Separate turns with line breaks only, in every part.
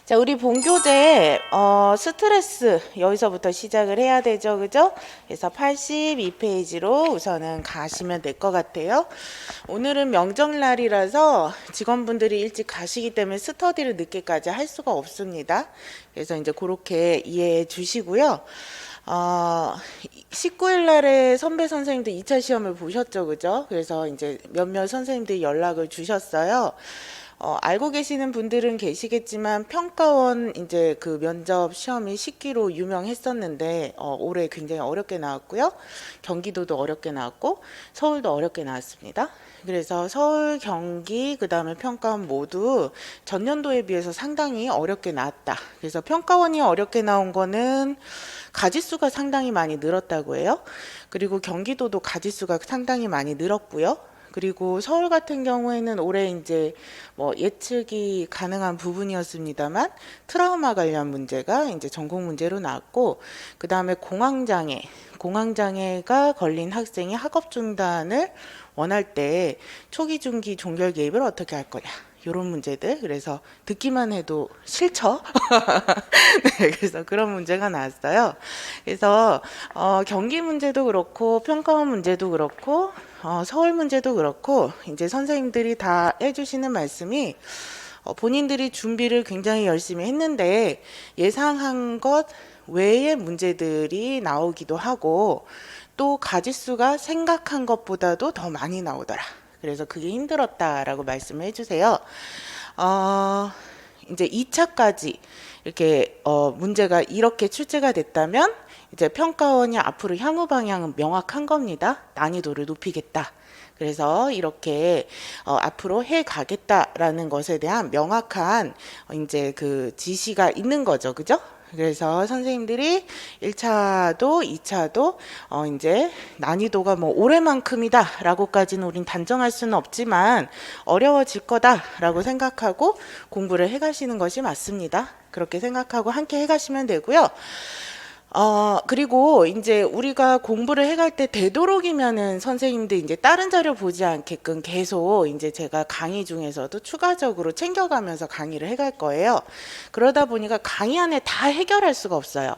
자, 우리 본교재 스트레스 여기서부터 시작을 해야 되죠, 그죠? 그래서 82페이지로 우선은 가시면 될 것 같아요. 오늘은 명절날이라서 직원분들이 일찍 가시기 때문에 스터디를 늦게까지 할 수가 없습니다. 그래서 이제 그렇게 이해해 주시고요. 19일 날에 선배 선생님들 2차 시험을 보셨죠, 그죠? 그래서 이제 몇몇 선생님들이 연락을 주셨어요. 알고 계시는 분들은 계시겠지만 평가원 이제 그 면접 시험이 쉽기로 유명했었는데 올해 굉장히 어렵게 나왔고요. 경기도도 어렵게 나왔고 서울도 어렵게 나왔습니다. 그래서 서울, 경기, 그 다음에 평가원 모두 전년도에 비해서 상당히 어렵게 나왔다. 그래서 평가원이 어렵게 나온 거는 가지수가 상당히 많이 늘었다고 해요. 그리고 경기도도 가지수가 상당히 많이 늘었고요. 그리고 서울 같은 경우에는 올해 이제 뭐 예측이 가능한 부분이었습니다만 트라우마 관련 문제가 이제 전공 문제로 나왔고, 그 다음에 공황장애가 걸린 학생이 학업 중단을 원할 때 초기 중기 종결 개입을 어떻게 할 거냐, 이런 문제들. 그래서 듣기만 해도 싫죠. 네, 그래서 그런 문제가 나왔어요. 그래서 경기 문제도 그렇고 평가원 문제도 그렇고 서울 문제도 그렇고 이제 선생님들이 다 해주시는 말씀이 본인들이 준비를 굉장히 열심히 했는데 예상한 것 외의 문제들이 나오기도 하고 또 가지수가 생각한 것보다도 더 많이 나오더라. 그래서 그게 힘들었다라고 말씀을 해주세요. 이제 2차까지 이렇게 문제가 이렇게 출제가 됐다면 이제 평가원이 앞으로 향후 방향은 명확한 겁니다. 난이도를 높이겠다. 그래서 이렇게 앞으로 해 가겠다라는 것에 대한 명확한 이제 그 지시가 있는 거죠. 그죠? 그래서 선생님들이 1차도 2차도 이제 난이도가 뭐 올해만큼이다 라고까지는 우린 단정할 수는 없지만 어려워질 거다 라고 생각하고 공부를 해 가시는 것이 맞습니다. 그렇게 생각하고 함께 해 가시면 되고요. 그리고 이제 우리가 공부를 해갈 때 되도록이면은 선생님들 이제 다른 자료 보지 않게끔 계속 이제 제가 강의 중에서도 추가적으로 챙겨가면서 강의를 해갈 거예요. 그러다 보니까 강의 안에 다 해결할 수가 없어요.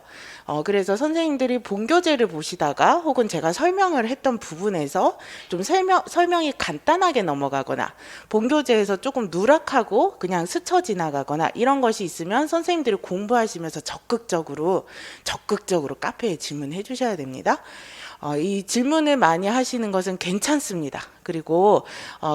그래서 선생님들이 본교재를 보시다가 혹은 제가 설명을 했던 부분에서 좀 설명이 간단하게 넘어가거나 본교재에서 조금 누락하고 그냥 스쳐 지나가거나 이런 것이 있으면 선생님들이 공부하시면서 적극적으로 카페에 질문해 주셔야 됩니다. 이 질문을 많이 하시는 것은 괜찮습니다. 그리고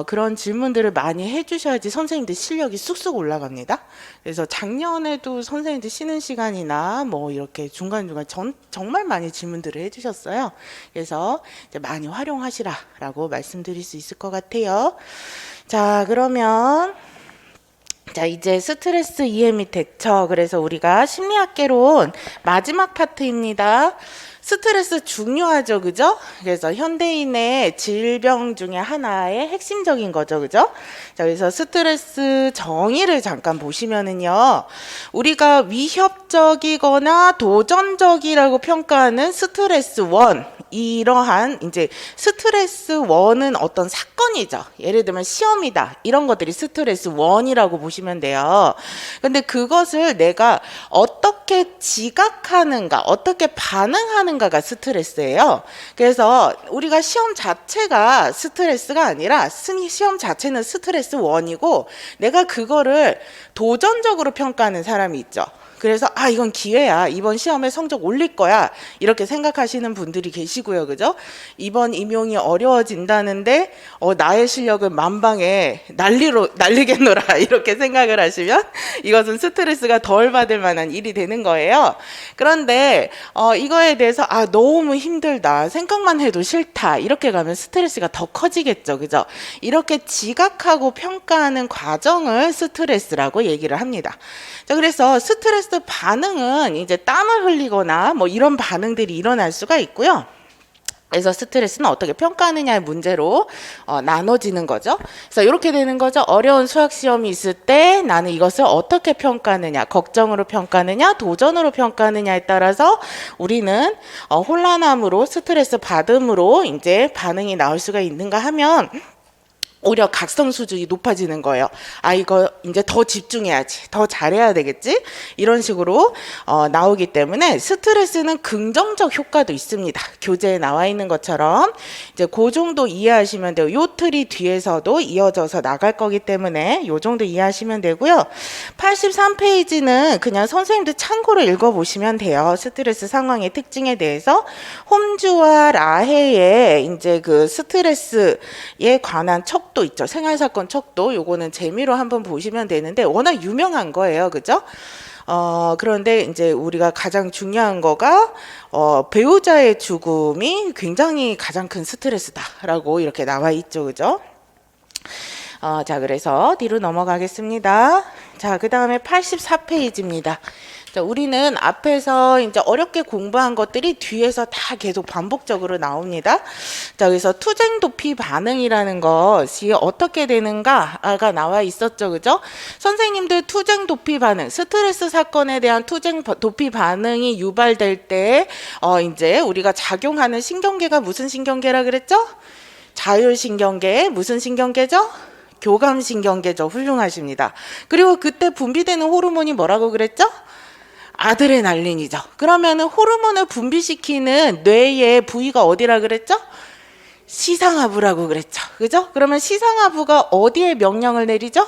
그런 질문들을 많이 해주셔야지 선생님들 실력이 쑥쑥 올라갑니다. 그래서 작년에도 선생님들 쉬는 시간이나 뭐 이렇게 중간중간 정말 많이 질문들을 해주셨어요. 그래서 이제 많이 활용하시라라고 말씀드릴 수 있을 것 같아요. 자, 그러면 자, 이제 스트레스 이해 및 대처. 그래서 우리가 심리학개론 마지막 파트입니다. 스트레스 중요하죠, 그죠? 그래서 현대인의 질병 중에 하나의 핵심적인 거죠, 그죠? 자, 그래서 스트레스 정의를 잠깐 보시면은요, 우리가 위협적이거나 도전적이라고 평가하는 스트레스 원, 이러한 이제 스트레스 원은 어떤 사건이죠. 예를 들면 시험이다. 이런 것들이 스트레스 원이라고 보시면 돼요. 근데 그것을 내가 어떻게 지각하는가, 어떻게 반응하는가가 스트레스예요. 그래서 우리가 시험 자체가 스트레스가 아니라 시험 자체는 스트레스 원이고 내가 그거를 도전적으로 평가하는 사람이 있죠. 그래서 이건 기회야. 이번 시험에 성적 올릴 거야. 이렇게 생각하시는 분들이 계시고요. 그죠? 이번 임용이 어려워진다는데 나의 실력은 만방에 날리겠노라. 이렇게 생각을 하시면 이것은 스트레스가 덜 받을 만한 일이 되는 거예요. 그런데 이거에 대해서 너무 힘들다. 생각만 해도 싫다. 이렇게 가면 스트레스가 더 커지겠죠. 그죠? 이렇게 지각하고 평가하는 과정을 스트레스라고 얘기를 합니다. 자, 그래서 스트레스 반응은 이제 땀을 흘리거나 뭐 이런 반응들이 일어날 수가 있고요. 그래서 스트레스는 어떻게 평가하느냐의 문제로 나눠지는 거죠. 그래서 이렇게 되는 거죠. 어려운 수학 시험이 있을 때 나는 이것을 어떻게 평가하느냐, 걱정으로 평가하느냐, 도전으로 평가하느냐에 따라서 우리는 혼란함으로 스트레스 받음으로 이제 반응이 나올 수가 있는가 하면 오히려 각성 수준이 높아지는 거예요. 아, 이거 이제 더 집중해야지, 더 잘해야 되겠지, 이런 식으로 나오기 때문에 스트레스는 긍정적 효과도 있습니다. 교재에 나와 있는 것처럼 이제 그 정도 이해하시면 돼요. 요 틀이 뒤에서도 이어져서 나갈 거기 때문에 요 정도 이해하시면 되고요. 83페이지는 그냥 선생님들 참고로 읽어보시면 돼요. 스트레스 상황의 특징에 대해서 홈즈와 라헤의 이제 그 스트레스에 관한 척도 있죠. 생활사건 척도. 요거는 재미로 한번 보시면 되는데 워낙 유명한 거예요. 그죠? 그런데 이제 우리가 가장 중요한 거가 배우자의 죽음이 굉장히 가장 큰 스트레스다라고 이렇게 나와 있죠. 그죠? 자, 그래서 뒤로 넘어가겠습니다. 자, 그 다음에 84페이지입니다. 자, 우리는 앞에서 이제 어렵게 공부한 것들이 뒤에서 다 계속 반복적으로 나옵니다. 자, 그래서 투쟁 도피 반응이라는 것이 어떻게 되는가가 나와 있었죠. 그죠? 선생님들 투쟁 도피 반응, 스트레스 사건에 대한 투쟁 도피 반응이 유발될 때, 이제 우리가 작용하는 신경계가 무슨 신경계라 그랬죠? 자율신경계, 무슨 신경계죠? 교감신경계죠. 훌륭하십니다. 그리고 그때 분비되는 호르몬이 뭐라고 그랬죠? 아드레날린이죠. 그러면은 호르몬을 분비시키는 뇌의 부위가 어디라 그랬죠? 시상하부라고 그랬죠. 그죠? 그러면 시상하부가 어디에 명령을 내리죠?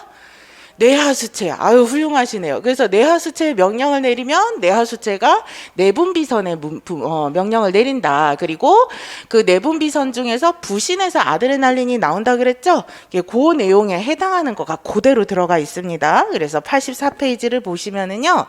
뇌하수체. 아유, 훌륭하시네요. 그래서 뇌하수체에 명령을 내리면 뇌하수체가 내분비선에 명령을 내린다. 그리고 그 내분비선 중에서 부신에서 아드레날린이 나온다 그랬죠? 그 내용에 해당하는 거가 그대로 들어가 있습니다. 그래서 84페이지를 보시면은요.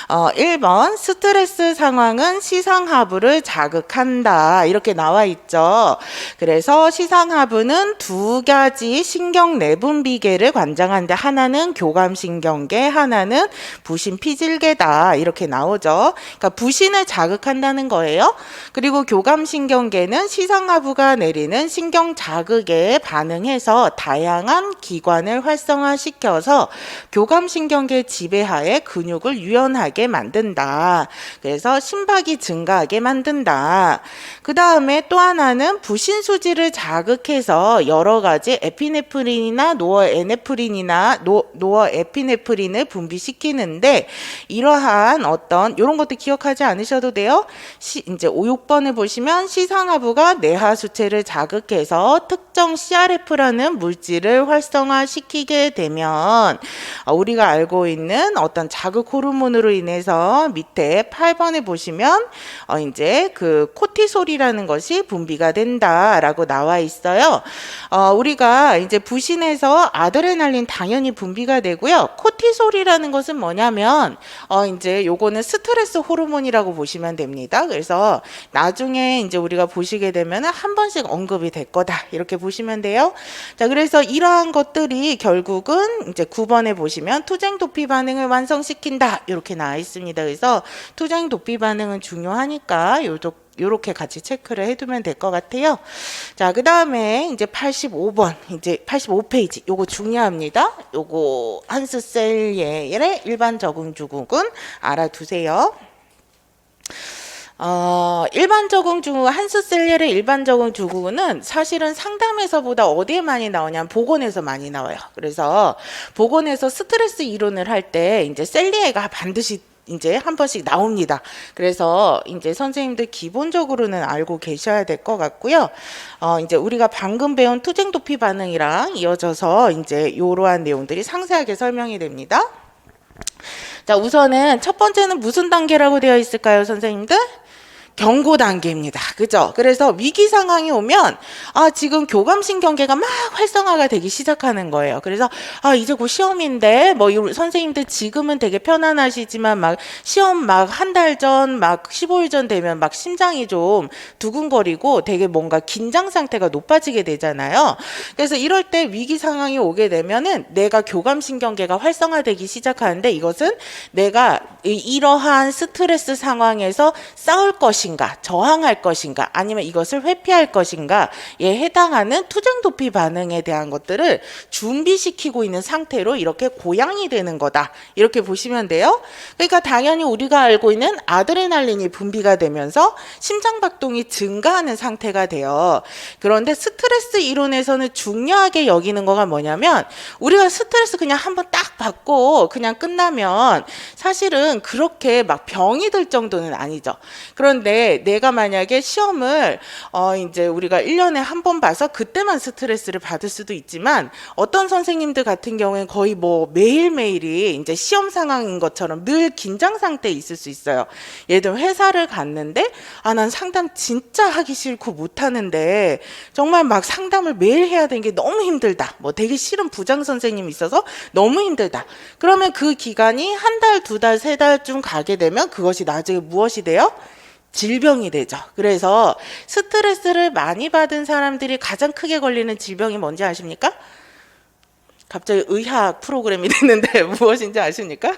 1번 스트레스 상황은 시상하부를 자극한다. 이렇게 나와 있죠. 그래서 시상하부는 두 가지 신경 내분비계를 관장하는데 하나는 교감신경계, 하나는 부신피질계다. 이렇게 나오죠. 그러니까 부신을 자극한다는 거예요. 그리고 교감신경계는 시상하부가 내리는 신경 자극에 반응해서 다양한 기관을 활성화시켜서 교감신경계 지배하에 근육을 유연하게 만든다. 그래서 심박이 증가하게 만든다. 그 다음에 또 하나는 부신수지를 자극해서 여러 가지 에피네프린이나 노어에피네프린을 분비시키는데 이러한 어떤 이런 것도 기억하지 않으셔도 돼요. 이제 6번을 보시면 시상하부가 뇌하수체를 자극해서 특정 CRF라는 물질을 활성화시키게 되면 우리가 알고 있는 어떤 자극 호르몬으로 인해서 밑에 8번에 보시면 이제 그 코티솔이라는 것이 분비가 된다라고 나와 있어요. 우리가 이제 부신에서 아드레날린 당연히 분비가 되고요. 코티솔이라는 것은 뭐냐면 이제 요거는 스트레스 호르몬이라고 보시면 됩니다. 그래서 나중에 이제 우리가 보시게 되면 한 번씩 언급이 될 거다. 이렇게 보시면 돼요. 자, 그래서 이러한 것들이 결국은 이제 9번에 보시면 투쟁 도피 반응을 완성시킨다. 이렇게 나와 있습니다. 그래서 투쟁 도피 반응은 중요하니까 요렇게 같이 체크를 해두면 될 것 같아요. 자, 그 다음에 이제 85번, 이제 85페이지, 요거 중요합니다. 요거 한스 셀예의 일반 적응 주국은 알아두세요. 일반 적응 주국, 한스 셀예의 일반 적응 주국은 사실은 상담에서보다 어디에 많이 나오냐면 보건에서 많이 나와요. 그래서 보건에서 스트레스 이론을 할 때 이제 셀리에가 반드시 이제 한 번씩 나옵니다. 그래서 이제 선생님들 기본적으로는 알고 계셔야 될 것 같고요. 이제 우리가 방금 배운 투쟁 도피 반응이랑 이어져서 이제 이러한 내용들이 상세하게 설명이 됩니다. 자, 우선은 첫 번째는 무슨 단계라고 되어 있을까요, 선생님들? 경고 단계입니다. 그죠? 그래서 위기 상황이 오면 지금 교감신경계가 막 활성화가 되기 시작하는 거예요. 그래서 이제 곧 시험인데 뭐 선생님들 지금은 되게 편안하시지만 막 시험 막 한 달 전 막 15일 전 되면 막 심장이 좀 두근거리고 되게 뭔가 긴장 상태가 높아지게 되잖아요. 그래서 이럴 때 위기 상황이 오게 되면은 내가 교감신경계가 활성화되기 시작하는데 이것은 내가 이러한 스트레스 상황에서 싸울 것이 것인가, 저항할 것인가, 아니면 이것을 회피할 것인가에 해당하는 투쟁 도피 반응에 대한 것들을 준비시키고 있는 상태로 이렇게 고양이 되는 거다. 이렇게 보시면 돼요. 그러니까 당연히 우리가 알고 있는 아드레날린이 분비가 되면서 심장박동이 증가하는 상태가 돼요. 그런데 스트레스 이론에서는 중요하게 여기는 거가 뭐냐면 우리가 스트레스 그냥 한번 딱 받고 그냥 끝나면 사실은 그렇게 막 병이 들 정도는 아니죠. 그런데 내가 만약에 시험을 이제 우리가 1년에 한 번 봐서 그때만 스트레스를 받을 수도 있지만 어떤 선생님들 같은 경우에는 거의 뭐 매일매일이 이제 시험 상황인 것처럼 늘 긴장 상태에 있을 수 있어요. 예를 들면 회사를 갔는데 난 상담 진짜 하기 싫고 못하는데 정말 막 상담을 매일 해야 되는 게 너무 힘들다. 뭐 되게 싫은 부장 선생님이 있어서 너무 힘들다. 그러면 그 기간이 한 달, 두 달, 세 달쯤 가게 되면 그것이 나중에 무엇이 돼요? 질병이 되죠. 그래서 스트레스를 많이 받은 사람들이 가장 크게 걸리는 질병이 뭔지 아십니까? 갑자기 의학 프로그램이 됐는데 무엇인지 아십니까?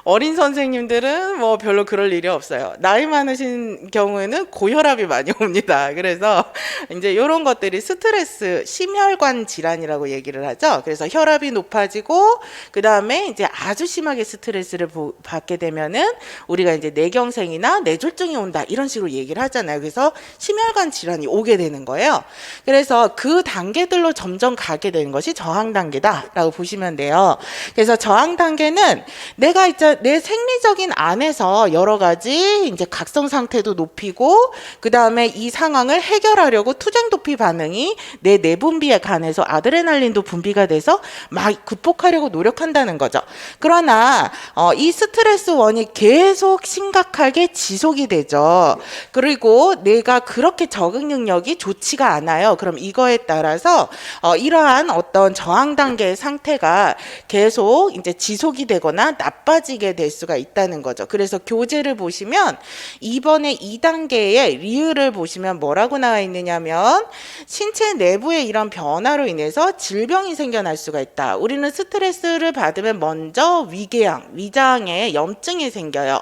어린 선생님들은 뭐 별로 그럴 일이 없어요. 나이 많으신 경우에는 고혈압이 많이 옵니다. 그래서 이제 이런 것들이 스트레스, 심혈관 질환이라고 얘기를 하죠. 그래서 혈압이 높아지고 그 다음에 이제 아주 심하게 스트레스를 받게 되면은 우리가 이제 뇌경색이나 뇌졸중이 온다 이런 식으로 얘기를 하잖아요. 그래서 심혈관 질환이 오게 되는 거예요. 그래서 그 단계들로 점점 가게 되는 것이 저항 단계다라고 보시면 돼요. 그래서 저항 단계는 내가 이제 내 생리적인 안에서 여러 가지 이제 각성 상태도 높이고 그 다음에 이 상황을 해결하려고 투쟁 도피 반응이 내 내분비에 관해서 아드레날린도 분비가 돼서 막 극복하려고 노력한다는 거죠. 그러나 이 스트레스 원이 계속 심각하게 지속이 되죠. 그리고 내가 그렇게 적응 능력이 좋지가 않아요. 그럼 이거에 따라서 이러한 어떤 저항 단계의 상태가 계속 이제 지속이 되거나 나빠지게 될 수가 있다는 거죠. 그래서 교재를 보시면 이번에 2단계의 리을을 보시면 뭐라고 나와 있느냐면 신체 내부의 이런 변화로 인해서 질병이 생겨날 수가 있다. 우리는 스트레스를 받으면 먼저 위궤양, 위장에 염증이 생겨요.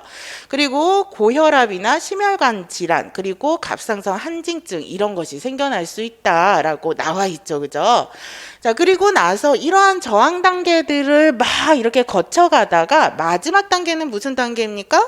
그리고 고혈압이나 심혈관 질환, 그리고 갑상선 한증증 이런 것이 생겨날 수 있다라고 나와 있죠. 그죠? 자, 그리고 나서 이러한 저항 단계들을 막 이렇게 거쳐가다가 마지막 단계는 무슨 단계입니까?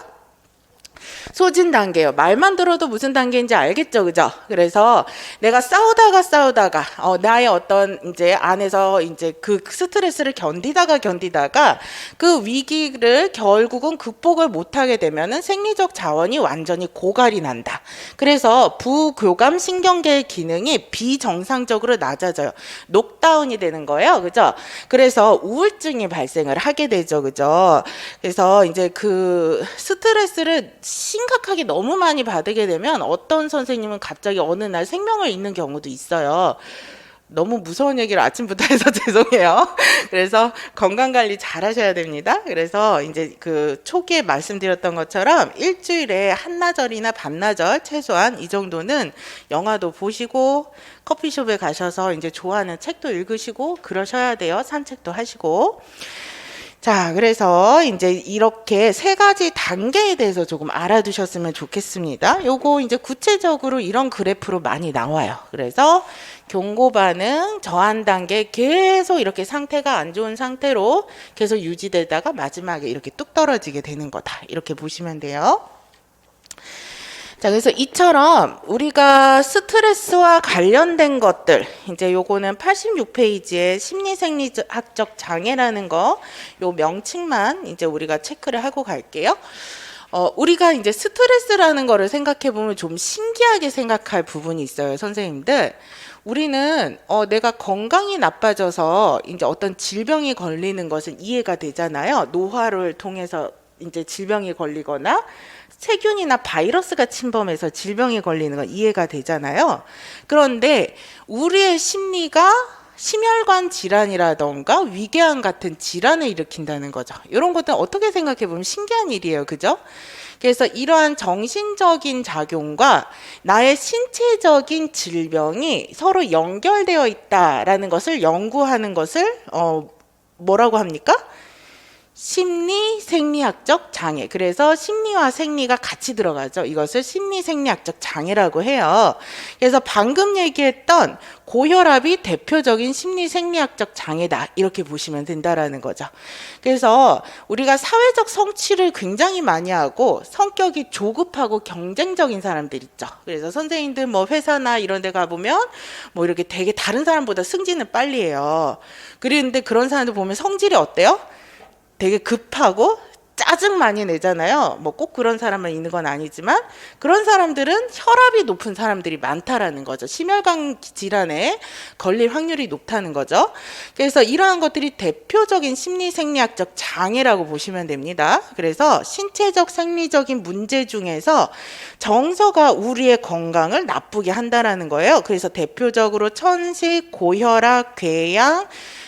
소진 단계예요. 말만 들어도 무슨 단계인지 알겠죠, 그죠? 그래서 내가 싸우다가 나의 어떤 이제 안에서 이제 그 스트레스를 견디다가 그 위기를 결국은 극복을 못하게 되면은 생리적 자원이 완전히 고갈이 난다. 그래서 부교감 신경계의 기능이 비정상적으로 낮아져요. 녹다운이 되는 거예요, 그죠? 그래서 우울증이 발생을 하게 되죠, 그죠? 그래서 이제 그 스트레스를 심각하게 너무 많이 받게 되면 어떤 선생님은 갑자기 어느 날 생명을 잃는 경우도 있어요. 너무 무서운 얘기를 아침부터 해서 죄송해요. 그래서 건강관리 잘 하셔야 됩니다. 그래서 이제 그 초기에 말씀드렸던 것처럼 일주일에 한나절이나 반나절 최소한 이 정도는 영화도 보시고 커피숍에 가셔서 이제 좋아하는 책도 읽으시고 그러셔야 돼요. 산책도 하시고. 자, 그래서 이제 이렇게 세 가지 단계에 대해서 조금 알아두셨으면 좋겠습니다. 요거 이제 구체적으로 이런 그래프로 많이 나와요. 그래서 경고 반응, 저항 단계 계속 이렇게 상태가 안 좋은 상태로 계속 유지되다가 마지막에 이렇게 뚝 떨어지게 되는 거다. 이렇게 보시면 돼요. 자, 그래서 이처럼 우리가 스트레스와 관련된 것들, 이제 요거는 86페이지에 심리생리학적 장애라는 거, 요 명칭만 이제 우리가 체크를 하고 갈게요. 우리가 이제 스트레스라는 거를 생각해 보면 좀 신기하게 생각할 부분이 있어요, 선생님들. 우리는 내가 건강이 나빠져서 이제 어떤 질병이 걸리는 것은 이해가 되잖아요. 노화를 통해서 이제 질병이 걸리거나 세균이나 바이러스가 침범해서 질병이 걸리는 건 이해가 되잖아요. 그런데 우리의 심리가 심혈관 질환이라던가 위궤양 같은 질환을 일으킨다는 거죠. 이런 것들 어떻게 생각해 보면 신기한 일이에요. 그죠? 그래서 이러한 정신적인 작용과 나의 신체적인 질병이 서로 연결되어 있다라는 것을 연구하는 것을 뭐라고 합니까? 심리 생리학적 장애. 그래서 심리와 생리가 같이 들어가죠. 이것을 심리 생리학적 장애라고 해요. 그래서 방금 얘기했던 고혈압이 대표적인 심리 생리학적 장애다. 이렇게 보시면 된다라는 거죠. 그래서 우리가 사회적 성취를 굉장히 많이 하고 성격이 조급하고 경쟁적인 사람들 있죠. 그래서 선생님들 뭐 회사나 이런 데 가보면 뭐 이렇게 되게 다른 사람보다 승진을 빨리 해요. 그런데 그런 사람들 보면 성질이 어때요? 되게 급하고 짜증 많이 내잖아요. 뭐 꼭 그런 사람만 있는 건 아니지만 그런 사람들은 혈압이 높은 사람들이 많다라는 거죠. 심혈관 질환에 걸릴 확률이 높다는 거죠. 그래서 이러한 것들이 대표적인 심리 생리학적 장애라고 보시면 됩니다. 그래서 신체적 생리적인 문제 중에서 정서가 우리의 건강을 나쁘게 한다라는 거예요. 그래서 대표적으로 천식, 고혈압, 궤양,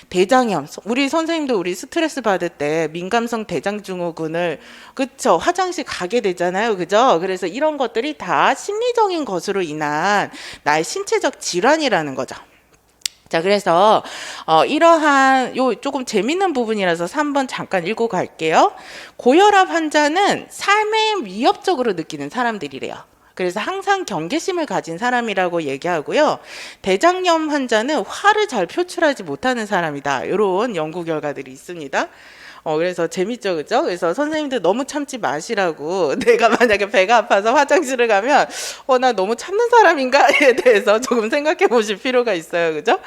대장염. 우리 선생님도 우리 스트레스 받을 때 민감성 대장증후군을 그쵸 화장실 가게 되잖아요. 그죠? 그래서 이런 것들이 다 심리적인 것으로 인한 나의 신체적 질환이라는 거죠. 자, 그래서 이러한 요 조금 재밌는 부분이라서 3번 잠깐 읽고 갈게요. 고혈압 환자는 삶에 위협적으로 느끼는 사람들이래요. 그래서 항상 경계심을 가진 사람이라고 얘기하고요. 대장염 환자는 화를 잘 표출하지 못하는 사람이다. 이런 연구 결과들이 있습니다. 그래서 재밌죠, 그죠? 그래서 선생님들 너무 참지 마시라고 내가 만약에 배가 아파서 화장실을 가면 나 너무 참는 사람인가에 대해서 조금 생각해 보실 필요가 있어요, 그죠?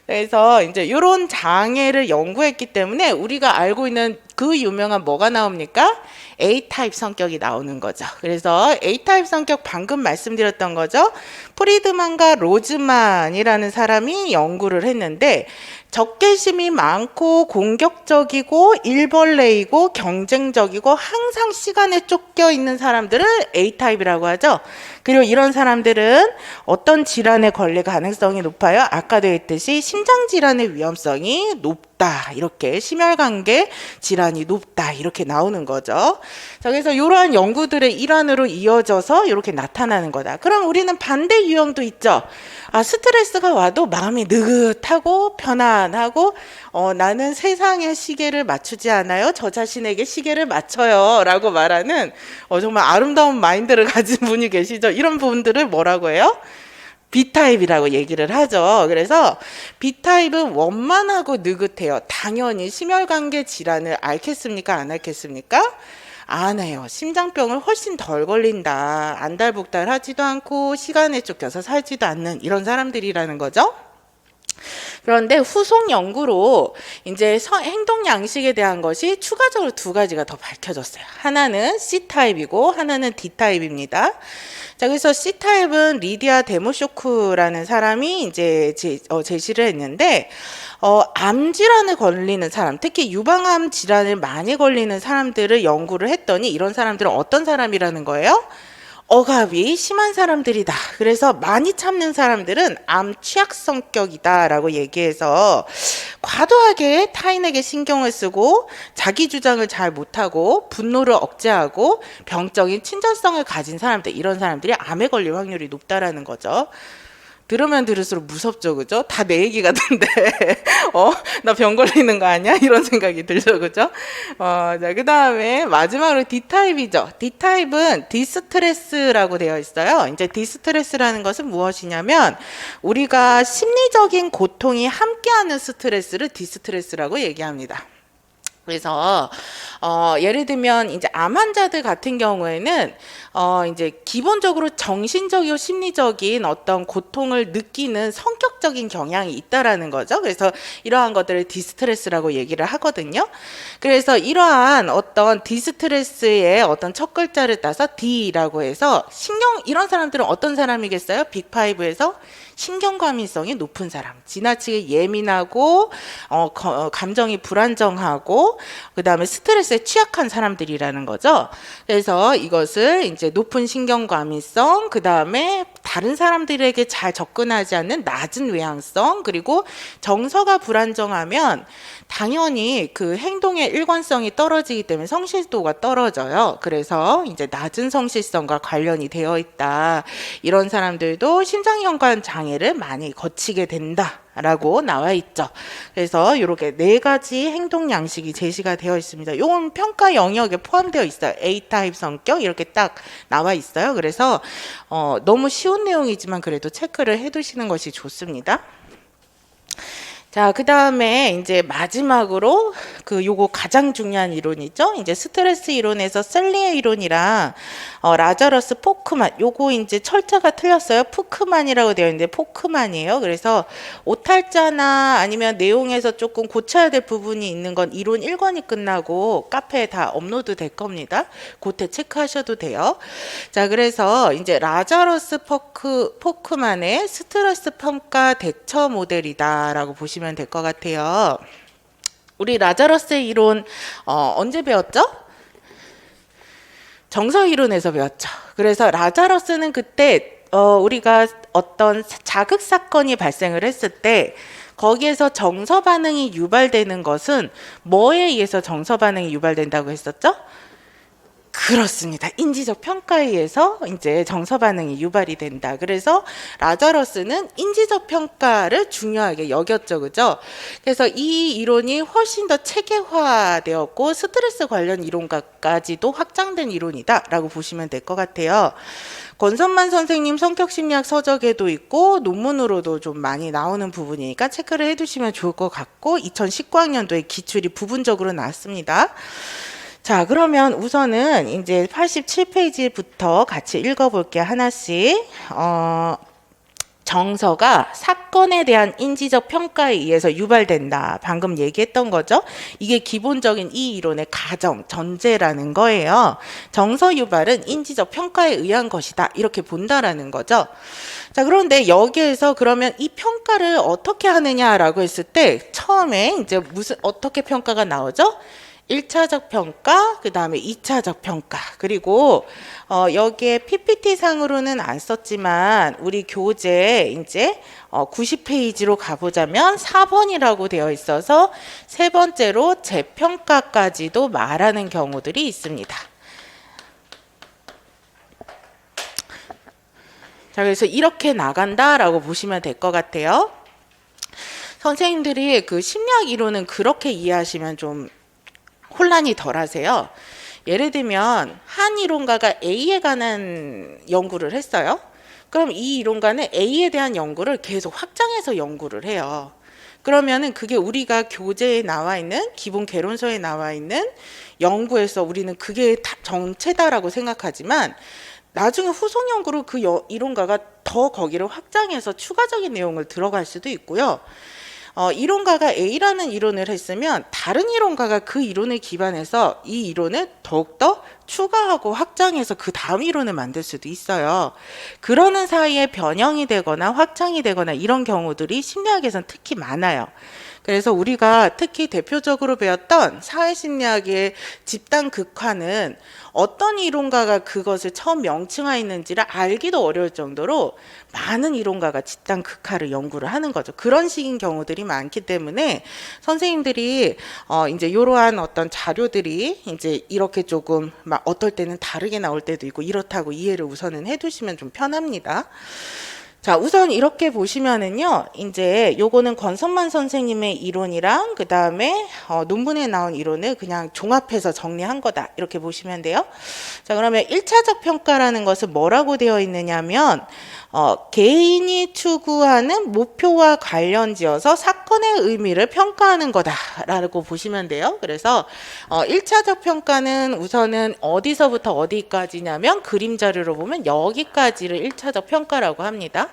그래서 이제 이런 장애를 연구했기 때문에 우리가 알고 있는 그 유명한 뭐가 나옵니까? A타입 성격이 나오는 거죠. 그래서 A타입 성격 방금 말씀드렸던 거죠. 프리드만과 로즈만이라는 사람이 연구를 했는데 적개심이 많고 공격적이고 일벌레이고 경쟁적이고 항상 시간에 쫓겨 있는 사람들을 A타입이라고 하죠. 그리고 이런 사람들은 어떤 질환에 걸릴 가능성이 높아요? 아까도 했듯이 심장질환의 위험성이 높다. 이렇게 심혈관계 질환이 높다. 이렇게 나오는 거죠. 자, 그래서 이러한 연구들의 일환으로 이어져서 이렇게 나타나는 거다. 그럼 우리는 반대 유형도 있죠. 스트레스가 와도 마음이 느긋하고 편안하고 나는 세상의 시계를 맞추지 않아요. 저 자신에게 시계를 맞춰요. 라고 말하는 정말 아름다운 마인드를 가진 분이 계시죠. 이런 분들을 뭐라고 해요? B타입이라고 얘기를 하죠. 그래서 B타입은 원만하고 느긋해요. 당연히 심혈관계 질환을 앓겠습니까? 안 앓겠습니까? 안 해요. 심장병을 훨씬 덜 걸린다. 안달복달 하지도 않고 시간에 쫓겨서 살지도 않는 이런 사람들이라는 거죠. 그런데 후속 연구로 이제 행동 양식에 대한 것이 추가적으로 두 가지가 더 밝혀졌어요. 하나는 C타입이고 하나는 D타입입니다. 자, 그래서 C타입은 리디아 데모쇼크라는 사람이 이제 제시를 했는데 암 질환에 걸리는 사람, 특히 유방암 질환을 많이 걸리는 사람들을 연구를 했더니 이런 사람들은 어떤 사람이라는 거예요? 억압이 심한 사람들이다. 그래서 많이 참는 사람들은 암 취약 성격이다라고 얘기해서 과도하게 타인에게 신경을 쓰고 자기 주장을 잘 못하고 분노를 억제하고 병적인 친절성을 가진 사람들, 이런 사람들이 암에 걸릴 확률이 높다라는 거죠. 들으면 들을수록 무섭죠, 그죠? 다 내 얘기 같은데, 나 병 걸리는 거 아니야? 이런 생각이 들죠, 그죠? 자, 그 다음에 마지막으로 D타입이죠. D타입은 디스트레스라고 되어 있어요. 이제 디스트레스라는 것은 무엇이냐면, 우리가 심리적인 고통이 함께하는 스트레스를 디스트레스라고 얘기합니다. 그래서 예를 들면 이제 암 환자들 같은 경우에는 이제 기본적으로 정신적이고 심리적인 어떤 고통을 느끼는 성격적인 경향이 있다라는 거죠. 그래서 이러한 것들을 디스트레스라고 얘기를 하거든요. 그래서 이러한 어떤 디스트레스의 어떤 첫 글자를 따서 D라고 해서 이런 사람들은 어떤 사람이겠어요? 빅5에서 신경과민성이 높은 사람, 지나치게 예민하고 감정이 불안정하고 그 다음에 스트레스에 취약한 사람들이라는 거죠. 그래서 이것을 이제 높은 신경과민성, 그 다음에 다른 사람들에게 잘 접근하지 않는 낮은 외향성, 그리고 정서가 불안정하면 당연히 그 행동의 일관성이 떨어지기 때문에 성실도가 떨어져요. 그래서 이제 낮은 성실성과 관련이 되어 있다. 이런 사람들도 심장혈관 장애를 많이 거치게 된다. 라고 나와 있죠. 그래서 이렇게 네 가지 행동 양식이 제시가 되어 있습니다. 이건 평가 영역에 포함되어 있어요. A타입 성격 이렇게 딱 나와 있어요. 그래서 너무 쉬운 내용이지만 그래도 체크를 해두시는 것이 좋습니다. 자, 그 다음에 이제 마지막으로 요거 가장 중요한 이론이죠. 이제 스트레스 이론에서 셀리의 이론이랑 라자러스 포크만, 요거 이제 철자가 틀렸어요. 푸크만이라고 되어 있는데 포크만이에요. 그래서 오탈자나 아니면 내용에서 조금 고쳐야 될 부분이 있는 건 이론 1권이 끝나고 카페에 다 업로드 될 겁니다. 그때 체크하셔도 돼요. 자, 그래서 이제 라자러스 포크만의 스트레스 평가 대처 모델이다라고 보시면 될 것 같아요. 우리 라자러스의 이론 언제 배웠죠? 정서 이론에서 배웠죠. 그래서 라자러스는 그때 우리가 어떤 자극 사건이 발생을 했을 때 거기에서 정서 반응이 유발되는 것은 뭐에 의해서 정서 반응이 유발된다고 했었죠? 그렇습니다. 인지적 평가에 의해서 이제 정서 반응이 유발이 된다. 그래서 라자러스는 인지적 평가를 중요하게 여겼죠. 그죠? 그래서 이 이론이 훨씬 더 체계화되었고 스트레스 관련 이론까지도 확장된 이론이다라고 보시면 될 것 같아요. 권선만 선생님 성격심리학 서적에도 있고 논문으로도 좀 많이 나오는 부분이니까 체크를 해두시면 좋을 것 같고 2019학년도에 기출이 부분적으로 나왔습니다. 자, 그러면 우선은 이제 87페이지부터 같이 읽어볼게요. 하나씩. 정서가 사건에 대한 인지적 평가에 의해서 유발된다. 방금 얘기했던 거죠. 이게 기본적인 이 이론의 가정, 전제라는 거예요. 정서 유발은 인지적 평가에 의한 것이다. 이렇게 본다라는 거죠. 자, 그런데 여기에서 그러면 이 평가를 어떻게 하느냐라고 했을 때 처음에 이제 어떻게 평가가 나오죠? 1차적 평가, 그 다음에 2차적 평가, 그리고 여기에 PPT상으로는 안 썼지만 우리 교재 이제 90페이지로 가보자면 4번이라고 되어 있어서 세 번째로 재평가까지도 말하는 경우들이 있습니다. 자, 그래서 이렇게 나간다라고 보시면 될 것 같아요. 선생님들이 그 심리학 이론은 그렇게 이해하시면 좀 혼란이 덜 하세요. 예를 들면 한 이론가가 A에 관한 연구를 했어요. 그럼 이 이론가는 A에 대한 연구를 계속 확장해서 연구를 해요. 그러면은 그게 우리가 교재에 나와 있는 기본 개론서에 나와 있는 연구에서 우리는 그게 다 정체다라고 생각하지만 나중에 후속 연구로 그 이론가가 더 거기를 확장해서 추가적인 내용을 들어갈 수도 있고요. 이론가가 A라는 이론을 했으면 다른 이론가가 그 이론을 기반해서 이 이론을 더욱더 추가하고 확장해서 그 다음 이론을 만들 수도 있어요. 그러는 사이에 변형이 되거나 확장이 되거나 이런 경우들이 심리학에서는 특히 많아요. 그래서 우리가 특히 대표적으로 배웠던 사회심리학의 집단 극화는 어떤 이론가가 그것을 처음 명칭화했는지를 알기도 어려울 정도로 많은 이론가가 집단 극화를 연구를 하는 거죠. 그런 식인 경우들이 많기 때문에 선생님들이 이제 이러한 어떤 자료들이 이제 이렇게 조금 막 어떨 때는 다르게 나올 때도 있고 이렇다고 이해를 우선은 해두시면 좀 편합니다. 자, 우선 이렇게 보시면은요, 이제 요거는 권선만 선생님의 이론이랑 그 다음에 논문에 나온 이론을 그냥 종합해서 정리한 거다. 이렇게 보시면 돼요. 자, 그러면 1차적 평가라는 것은 뭐라고 되어 있느냐면 개인이 추구하는 목표와 관련지어서 사건의 의미를 평가하는 거다라고 보시면 돼요. 그래서 1차적 평가는 우선은 어디서부터 어디까지냐면 그림 자료로 보면 여기까지를 1차적 평가라고 합니다.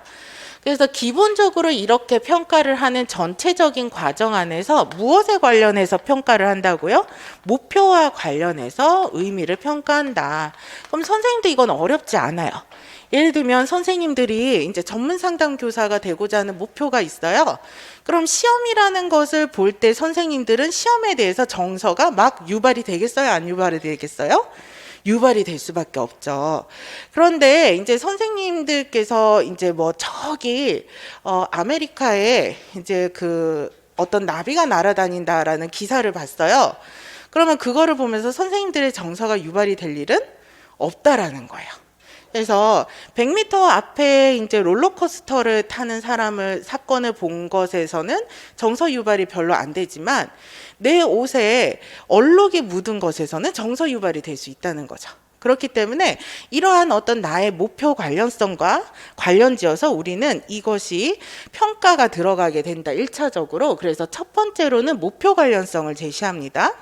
그래서 기본적으로 이렇게 평가를 하는 전체적인 과정 안에서 무엇에 관련해서 평가를 한다고요? 목표와 관련해서 의미를 평가한다. 그럼 선생님도 이건 어렵지 않아요. 예를 들면 선생님들이 이제 전문 상담 교사가 되고자 하는 목표가 있어요. 그럼 시험이라는 것을 볼 때 선생님들은 시험에 대해서 정서가 막 유발이 되겠어요? 안 유발이 되겠어요? 유발이 될 수밖에 없죠. 그런데 이제 선생님들께서 이제 뭐 저기 아메리카에 이제 그 어떤 나비가 날아다닌다라는 기사를 봤어요. 그러면 그거를 보면서 선생님들의 정서가 유발이 될 일은 없다라는 거예요. 그래서 100m 앞에 이제 롤러코스터를 타는 사건을 본 것에서는 정서 유발이 별로 안 되지만 내 옷에 얼룩이 묻은 것에서는 정서 유발이 될 수 있다는 거죠. 그렇기 때문에 이러한 어떤 나의 목표 관련성과 관련지어서 우리는 이것이 평가가 들어가게 된다. 1차적으로. 그래서 첫 번째로는 목표 관련성을 제시합니다.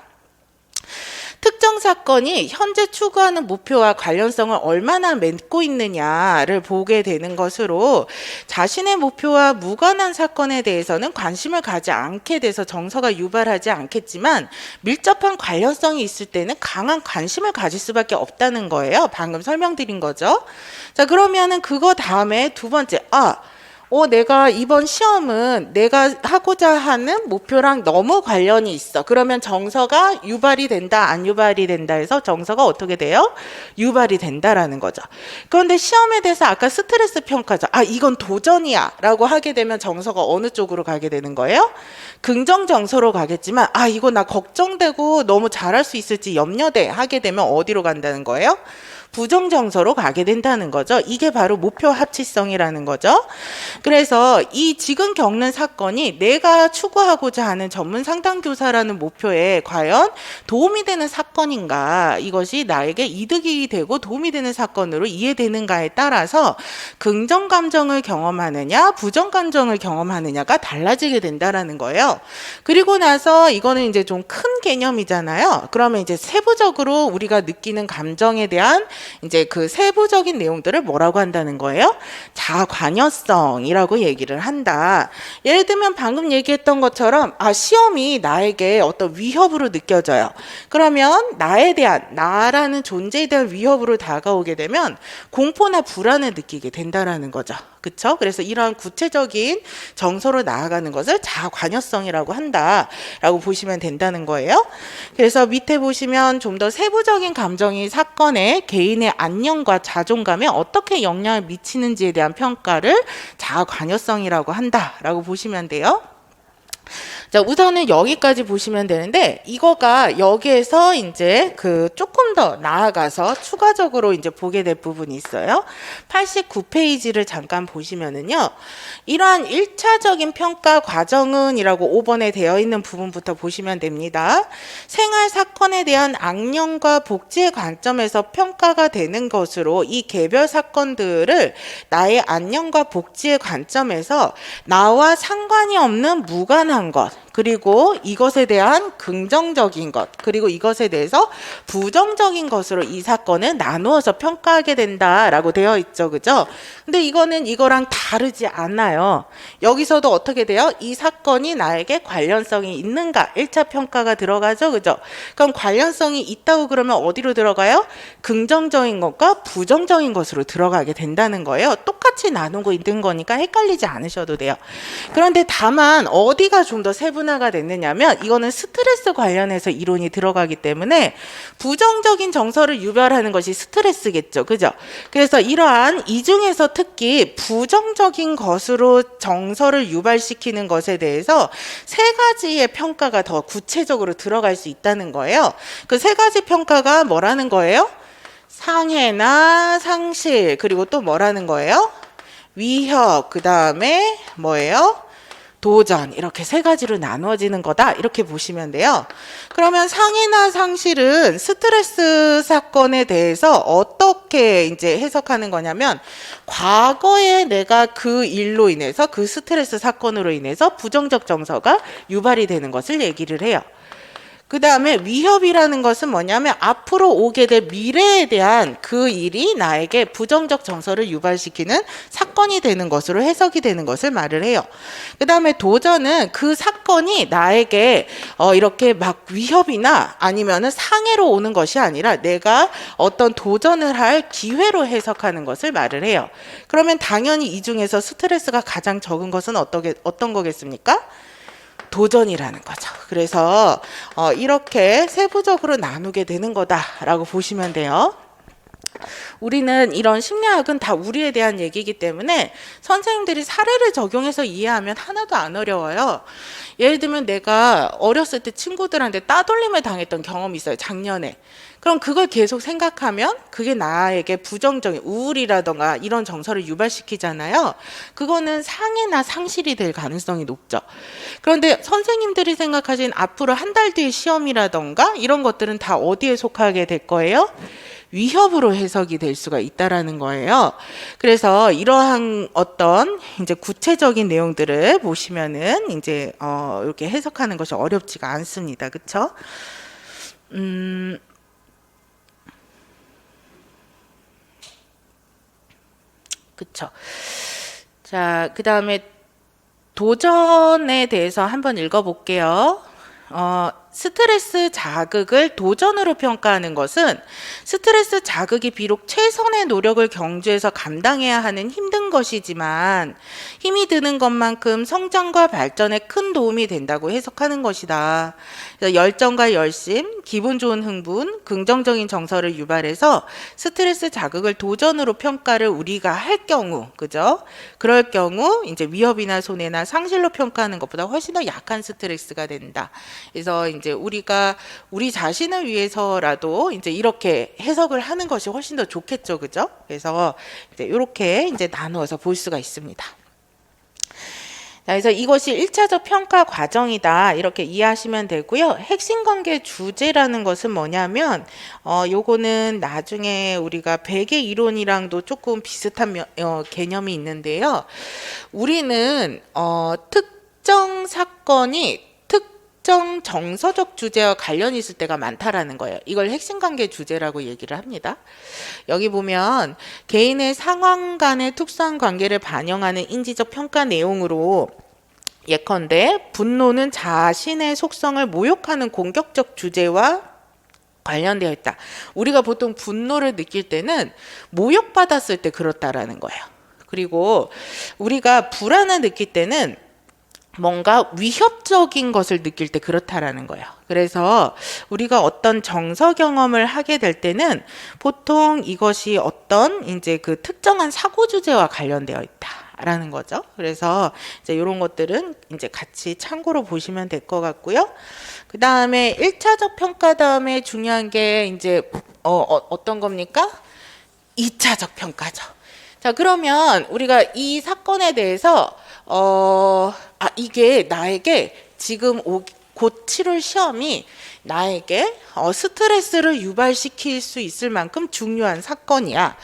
특정 사건이 현재 추구하는 목표와 관련성을 얼마나 맺고 있느냐를 보게 되는 것으로 자신의 목표와 무관한 사건에 대해서는 관심을 가지 않게 돼서 정서가 유발하지 않겠지만 밀접한 관련성이 있을 때는 강한 관심을 가질 수밖에 없다는 거예요. 방금 설명드린 거죠. 자, 그러면은 그거 다음에 두 번째, 내가 이번 시험은 내가 하고자 하는 목표랑 너무 관련이 있어. 그러면 정서가 유발이 된다, 안 유발이 된다 해서 정서가 어떻게 돼요? 유발이 된다라는 거죠. 그런데 시험에 대해서 아까 스트레스 평가죠. 이건 도전이야 라고 하게 되면 정서가 어느 쪽으로 가게 되는 거예요? 긍정 정서로 가겠지만 이거 나 걱정되고 너무 잘할 수 있을지 염려돼 하게 되면 어디로 간다는 거예요? 부정정서로 가게 된다는 거죠. 이게 바로 목표 합치성이라는 거죠. 그래서 이 지금 겪는 사건이 내가 추구하고자 하는 전문 상담교사라는 목표에 과연 도움이 되는 사건인가, 이것이 나에게 이득이 되고 도움이 되는 사건으로 이해되는가에 따라서 긍정 감정을 경험하느냐 부정 감정을 경험하느냐가 달라지게 된다라는 거예요. 그리고 나서 이거는 이제 좀 큰 개념이잖아요. 그러면 이제 세부적으로 우리가 느끼는 감정에 대한 이제 그 세부적인 내용들을 뭐라고 한다는 거예요? 자아관여성이라고 얘기를 한다. 예를 들면 방금 얘기했던 것처럼 시험이 나에게 어떤 위협으로 느껴져요. 그러면 나라는 존재에 대한 위협으로 다가오게 되면 공포나 불안을 느끼게 된다라는 거죠. 그렇죠? 그래서 이러한 구체적인 정서로 나아가는 것을 자아관여성이라고 한다라고 보시면 된다는 거예요. 그래서 밑에 보시면 좀 더 세부적인 감정이 사건에 개인의 안녕과 자존감에 어떻게 영향을 미치는지에 대한 평가를 자아관여성이라고 한다라고 보시면 돼요. 자, 우선은 여기까지 보시면 되는데, 이거가 여기에서 이제 조금 더 나아가서 추가적으로 이제 보게 될 부분이 있어요. 89페이지를 잠깐 보시면은요, 이러한 1차적인 평가 과정은 이라고 5번에 되어 있는 부분부터 보시면 됩니다. 생활 사건에 대한 악령과 복지의 관점에서 평가가 되는 것으로 이 개별 사건들을 나의 안녕과 복지의 관점에서 나와 상관이 없는 무관한 것, 그리고 이것에 대한 긍정적인 것, 그리고 이것에 대해서 부정적인 것으로 이 사건을 나누어서 평가하게 된다라고 되어 있죠. 그죠? 근데 이거는 이거랑 다르지 않아요. 여기서도 어떻게 돼요? 이 사건이 나에게 관련성이 있는가? 1차 평가가 들어가죠. 그죠? 그럼 관련성이 있다고 그러면 어디로 들어가요? 긍정적인 것과 부정적인 것으로 들어가게 된다는 거예요. 똑같이 나누고 있는 거니까 헷갈리지 않으셔도 돼요. 그런데 다만 어디가 좀 더 세분화가 됐느냐면, 이거는 스트레스 관련해서 이론이 들어가기 때문에 부정적인 정서를 유발하는 것이 스트레스겠죠. 그죠? 그래서 이러한 이 중에서 특히 부정적인 것으로 정서를 유발시키는 것에 대해서 세 가지의 평가가 더 구체적으로 들어갈 수 있다는 거예요. 그 세 가지 평가가 뭐라는 거예요? 상해나 상실, 그리고 또 뭐라는 거예요? 위협, 그 다음에 뭐예요? 도전, 이렇게 세 가지로 나누어지는 거다, 이렇게 보시면 돼요. 그러면 상해나 상실은 스트레스 사건에 대해서 어떻게 이제 해석하는 거냐면, 과거에 내가 그 일로 인해서, 그 스트레스 사건으로 인해서 부정적 정서가 유발이 되는 것을 얘기를 해요. 그 다음에 위협이라는 것은 뭐냐면, 앞으로 오게 될 미래에 대한 그 일이 나에게 부정적 정서를 유발시키는 사건이 되는 것으로 해석이 되는 것을 말을 해요. 그 다음에 도전은 그 사건이 나에게 이렇게 막 위협이나 아니면은 상해로 오는 것이 아니라 내가 어떤 도전을 할 기회로 해석하는 것을 말을 해요. 그러면 당연히 이 중에서 스트레스가 가장 적은 것은 어떤 거겠습니까? 도전이라는 거죠. 그래서 이렇게 세부적으로 나누게 되는 거다라고 보시면 돼요. 우리는 이런 심리학은 다 우리에 대한 얘기이기 때문에 선생님들이 사례를 적용해서 이해하면 하나도 안 어려워요. 예를 들면 내가 어렸을 때 친구들한테 따돌림을 당했던 경험이 있어요. 작년에. 그럼 그걸 계속 생각하면 그게 나에게 부정적인 우울이라던가 이런 정서를 유발시키잖아요. 그거는 상해나 상실이 될 가능성이 높죠. 그런데 선생님들이 생각하신 앞으로 한 달 뒤의 시험이라던가 이런 것들은 다 어디에 속하게 될 거예요? 위협으로 해석이 될 수가 있다라는 거예요. 그래서 이러한 어떤 이제 구체적인 내용들을 보시면은 이제 이렇게 해석하는 것이 어렵지가 않습니다. 그렇죠? 그쵸. 자, 그 다음에 도전에 대해서 한번 읽어볼게요. 스트레스 자극을 도전으로 평가하는 것은 스트레스 자극이 비록 최선의 노력을 경주해서 감당해야 하는 힘든 것이지만 힘이 드는 것만큼 성장과 발전에 큰 도움이 된다고 해석하는 것이다. 열정과 열심, 기분 좋은 흥분, 긍정적인 정서를 유발해서 스트레스 자극을 도전으로 평가를 우리가 할 경우, 그죠? 그럴 경우 이제 위협이나 손해나 상실로 평가하는 것보다 훨씬 더 약한 스트레스가 된다. 그래서 이제 우리가 우리 자신을 위해서라도 이제 이렇게 해석을 하는 것이 훨씬 더 좋겠죠, 그죠? 그래서 이제 이렇게 이제 나누어서 볼 수가 있습니다. 자, 그래서 이것이 1차적 평가 과정이다. 이렇게 이해하시면 되고요. 핵심 관계 주제라는 것은 뭐냐면 요거는 나중에 우리가 베개 이론이랑도 조금 비슷한 개념이 있는데요. 우리는 특정 사건이 특정 정서적 주제와 관련이 있을 때가 많다라는 거예요. 이걸 핵심관계 주제라고 얘기를 합니다. 여기 보면 개인의 상황 간의 특수한 관계를 반영하는 인지적 평가 내용으로 예컨대 분노는 자신의 속성을 모욕하는 공격적 주제와 관련되어 있다. 우리가 보통 분노를 느낄 때는 모욕받았을 때 그렇다라는 거예요. 그리고 우리가 불안을 느낄 때는 뭔가 위협적인 것을 느낄 때 그렇다라는 거예요. 그래서 우리가 어떤 정서 경험을 하게 될 때는 보통 이것이 어떤 이제 그 특정한 사고 주제와 관련되어 있다라는 거죠. 그래서 이제 이런 것들은 이제 같이 참고로 보시면 될 것 같고요. 그 다음에 1차적 평가 다음에 중요한 게 이제 어떤 겁니까? 2차적 평가죠. 자, 그러면 우리가 이 사건에 대해서 이게 나에게 지금 곧 치룰 시험이 나에게 스트레스를 유발시킬 수 있을 만큼 중요한 사건이야.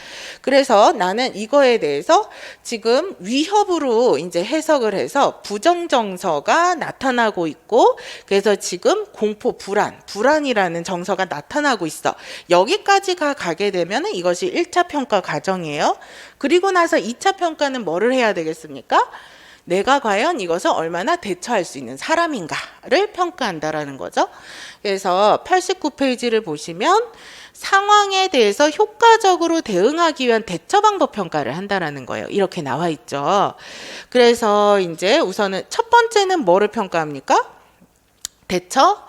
그래서 나는 이거에 대해서 지금 위협으로 이제 해석을 해서 부정 정서가 나타나고 있고, 그래서 지금 공포, 불안이라는 정서가 나타나고 있어. 여기까지가 가게 되면 이것이 1차 평가 과정이에요. 그리고 나서 2차 평가는 뭐를 해야 되겠습니까? 내가 과연 이것을 얼마나 대처할 수 있는 사람인가를 평가한다라는 거죠. 그래서 89페이지를 보시면 상황에 대해서 효과적으로 대응하기 위한 대처 방법 평가를 한다라는 거예요. 이렇게 나와 있죠. 그래서 이제 우선은 첫 번째는 뭐를 평가합니까? 대처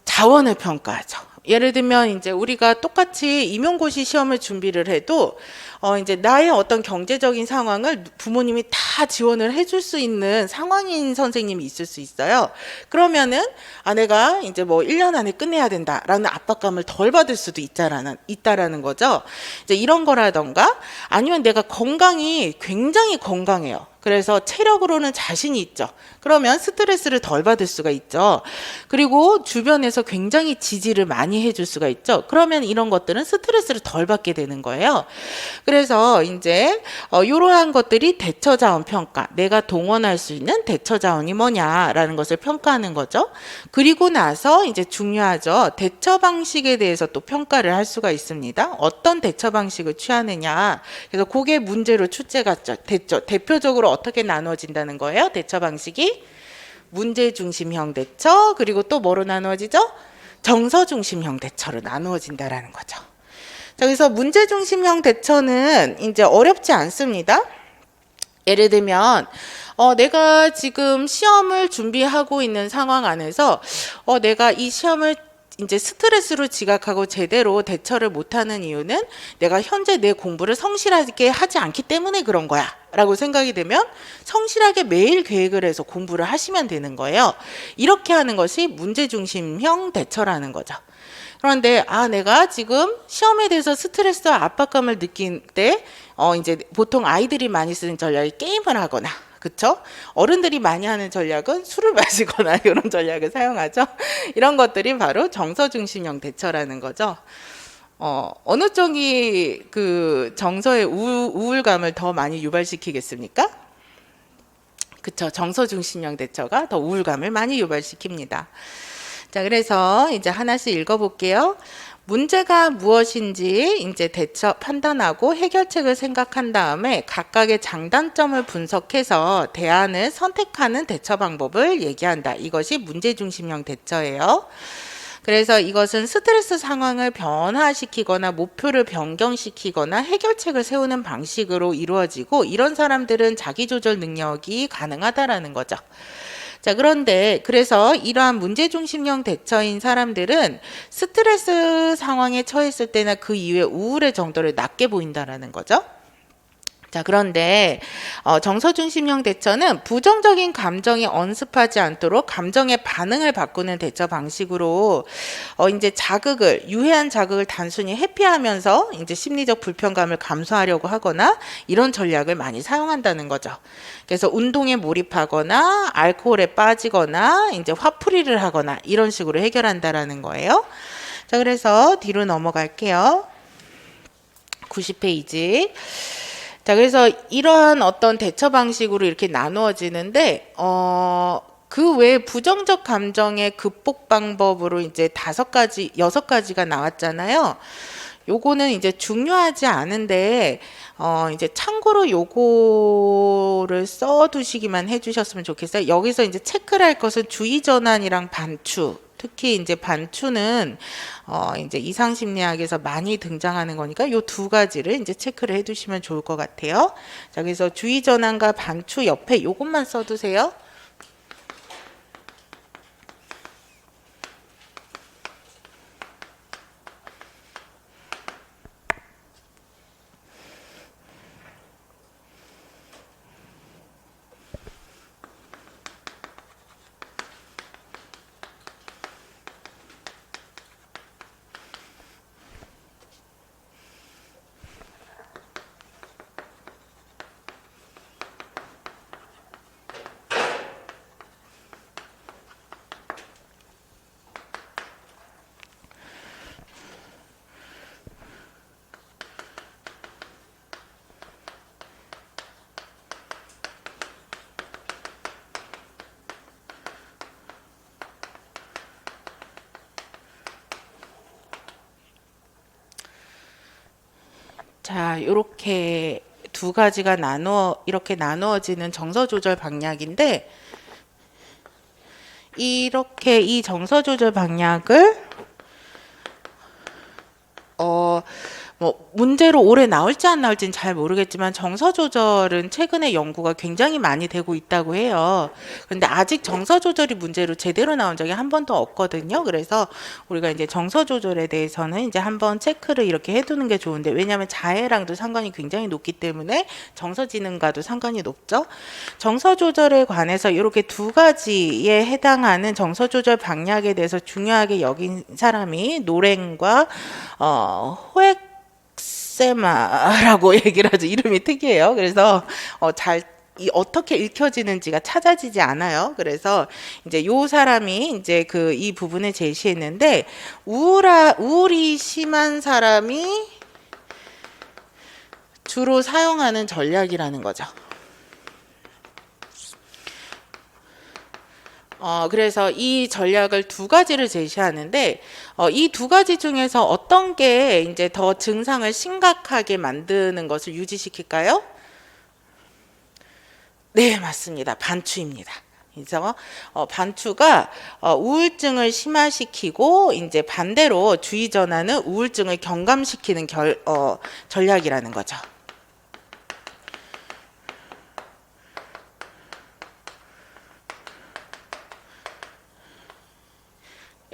자원을 평가하죠. 예를 들면 이제 우리가 똑같이 임용고시 시험을 준비를 해도 이제 나의 어떤 경제적인 상황을 부모님이 다 지원을 해줄 수 있는 상황인 선생님이 있을 수 있어요. 그러면은 내가 이제 뭐 1년 안에 끝내야 된다라는 압박감을 덜 받을 수도 있다라는 거죠. 이제 이런 거라던가 아니면 내가 건강이 굉장히 건강해요. 그래서 체력으로는 자신이 있죠. 그러면 스트레스를 덜 받을 수가 있죠. 그리고 주변에서 굉장히 지지를 많이 해줄 수가 있죠. 그러면 이런 것들은 스트레스를 덜 받게 되는 거예요. 그래서 이제 이러한 것들이 대처 자원 평가, 내가 동원할 수 있는 대처 자원이 뭐냐라는 것을 평가하는 거죠. 그리고 나서 이제 중요하죠. 대처 방식에 대해서 또 평가를 할 수가 있습니다. 어떤 대처 방식을 취하느냐. 그래서 그게 문제로 출제가 됐죠. 대표적으로 어떻게 나눠진다는 거예요? 대처 방식이 문제 중심형 대처, 그리고 또 뭐로 나누어지죠? 정서 중심형 대처로 나누어진다라는 거죠. 자, 그래서 문제 중심형 대처는 이제 어렵지 않습니다. 예를 들면 내가 지금 시험을 준비하고 있는 상황 안에서 내가 이 시험을 이제 스트레스로 지각하고 제대로 대처를 못하는 이유는 내가 현재 내 공부를 성실하게 하지 않기 때문에 그런 거야 라고 생각이 되면 성실하게 매일 계획을 해서 공부를 하시면 되는 거예요. 이렇게 하는 것이 문제중심형 대처라는 거죠. 그런데 내가 지금 시험에 대해서 스트레스와 압박감을 느낄 때 이제 보통 아이들이 많이 쓰는 전략이 게임을 하거나, 그쵸? 어른들이 많이 하는 전략은 술을 마시거나 이런 전략을 사용하죠. 이런 것들이 바로 정서중심형 대처라는 거죠. 어느 쪽이 그 정서의 우울감을 더 많이 유발시키겠습니까? 그쵸? 정서중심형 대처가 더 우울감을 많이 유발시킵니다. 자, 그래서 이제 하나씩 읽어볼게요. 문제가 무엇인지 이제 대처 판단하고 해결책을 생각한 다음에 각각의 장단점을 분석해서 대안을 선택하는 대처 방법을 얘기한다. 이것이 문제중심형 대처예요. 그래서 이것은 스트레스 상황을 변화시키거나 목표를 변경시키거나 해결책을 세우는 방식으로 이루어지고, 이런 사람들은 자기조절 능력이 가능하다라는 거죠. 자, 그런데 그래서 이러한 문제중심형 대처인 사람들은 스트레스 상황에 처했을 때나 그 이후에 우울의 정도를 낮게 보인다라는 거죠. 자, 그런데 정서중심형 대처는 부정적인 감정이 언습하지 않도록 감정의 반응을 바꾸는 대처 방식으로 이제 유해한 자극을 단순히 회피하면서 이제 심리적 불편감을 감소하려고 하거나 이런 전략을 많이 사용한다는 거죠. 그래서 운동에 몰입하거나 알코올에 빠지거나 이제 화풀이를 하거나 이런 식으로 해결한다라는 거예요. 자, 그래서 뒤로 넘어갈게요. 90페이지. 자, 그래서 이러한 어떤 대처 방식으로 이렇게 나누어지는데, 그 외에 부정적 감정의 극복 방법으로 이제 5가지, 6가지가 나왔잖아요. 요거는 이제 중요하지 않은데, 이제 참고로 요거를 써두시기만 해주셨으면 좋겠어요. 여기서 이제 체크를 할 것은 주의전환이랑 반추. 특히 이제 반추는 이제 이상심리학에서 많이 등장하는 거니까 요 2가지를 이제 체크를 해두시면 좋을 것 같아요. 자, 그래서 주의전환과 반추 옆에 요것만 써두세요. 자, 요렇게 2가지가 이렇게 나누어지는 정서 조절 방향인데, 이렇게 이 정서 조절 방향을 뭐 문제로 올해 나올지 안 나올지는 잘 모르겠지만 정서 조절은 최근에 연구가 굉장히 많이 되고 있다고 해요. 그런데 아직 정서 조절이 문제로 제대로 나온 적이 한 번도 없거든요. 그래서 우리가 이제 정서 조절에 대해서는 이제 한번 체크를 이렇게 해두는 게 좋은데, 왜냐하면 자해랑도 상관이 굉장히 높기 때문에 정서지능과도 상관이 높죠. 정서 조절에 관해서 이렇게 2가지에 해당하는 정서 조절 방향에 대해서 중요하게 여긴 사람이 노랭과 호엑세마라고 얘기를 하죠. 이름이 특이해요. 그래서 어떻게 읽혀지는지가 찾아지지 않아요. 그래서 이제 요 사람이 이제 이 부분을 제시했는데, 우울이 심한 사람이 주로 사용하는 전략이라는 거죠. 그래서 이 전략을 2가지를 제시하는데, 이 2가지 중에서 어떤 게 이제 더 증상을 심각하게 만드는 것을 유지시킬까요? 네, 맞습니다. 반추입니다. 그래서 반추가 우울증을 심화시키고, 이제 반대로 주의전환은 우울증을 경감시키는 전략이라는 거죠.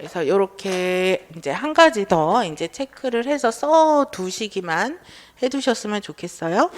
그래서 이렇게 이제 한 가지 더 이제 체크를 해서 써 두시기만 해 두셨으면 좋겠어요.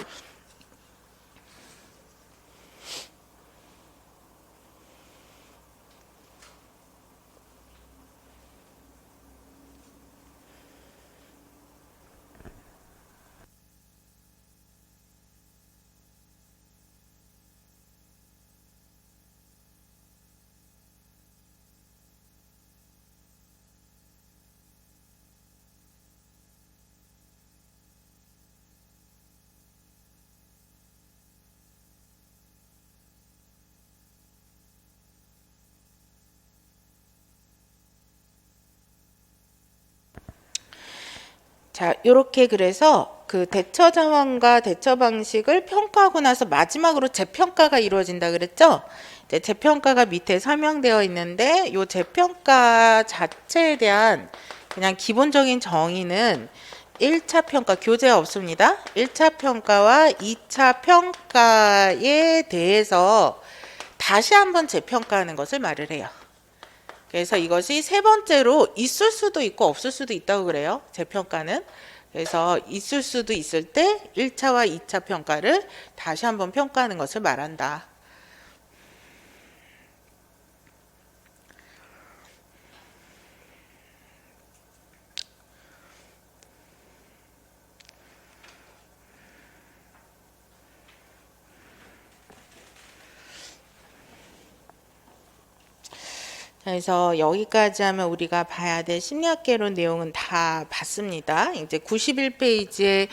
자, 요렇게 그래서 그 대처 상황과 대처 방식을 평가하고 나서 마지막으로 재평가가 이루어진다 그랬죠? 이제 재평가가 밑에 설명되어 있는데 요 재평가 자체에 대한 그냥 기본적인 정의는 1차 평가 교재가 없습니다. 1차 평가와 2차 평가에 대해서 다시 한번 재평가하는 것을 말을 해요. 그래서 이것이 세 번째로 있을 수도 있고 없을 수도 있다고 그래요. 재평가는. 그래서 있을 수도 있을 때 1차와 2차 평가를 다시 한번 평가하는 것을 말한다. 그래서 여기까지 하면 우리가 봐야 될 심리학 개론 내용은 다 봤습니다. 이제 91페이지에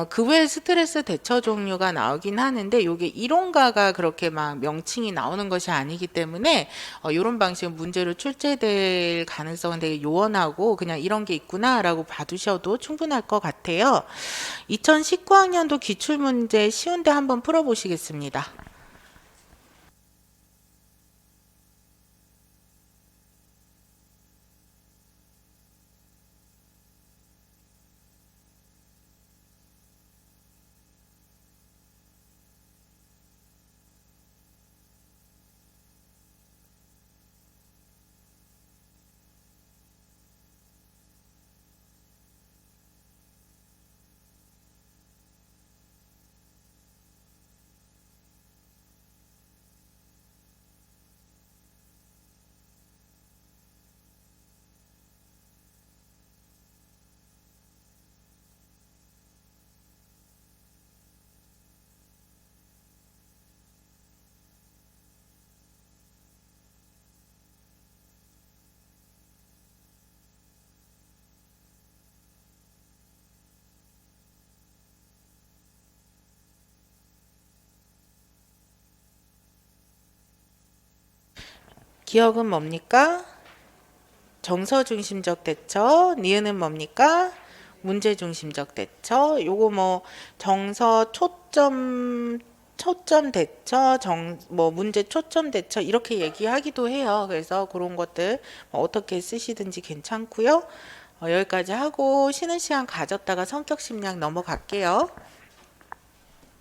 그 외 스트레스 대처 종류가 나오긴 하는데 이게 이론가가 그렇게 막 명칭이 나오는 것이 아니기 때문에 이런 방식은 문제로 출제될 가능성은 되게 요원하고 그냥 이런 게 있구나라고 봐두셔도 충분할 것 같아요. 2019학년도 기출문제 쉬운데 한번 풀어보시겠습니다. 기억은 뭡니까? 정서 중심적 대처, 니은은 뭡니까? 문제 중심적 대처. 요거 뭐 정서 초점 대처, 뭐 문제 초점 대처 이렇게 얘기하기도 해요. 그래서 그런 것들 뭐 어떻게 쓰시든지 괜찮고요. 여기까지 하고 쉬는 시간 가졌다가 성격 심리학 넘어갈게요.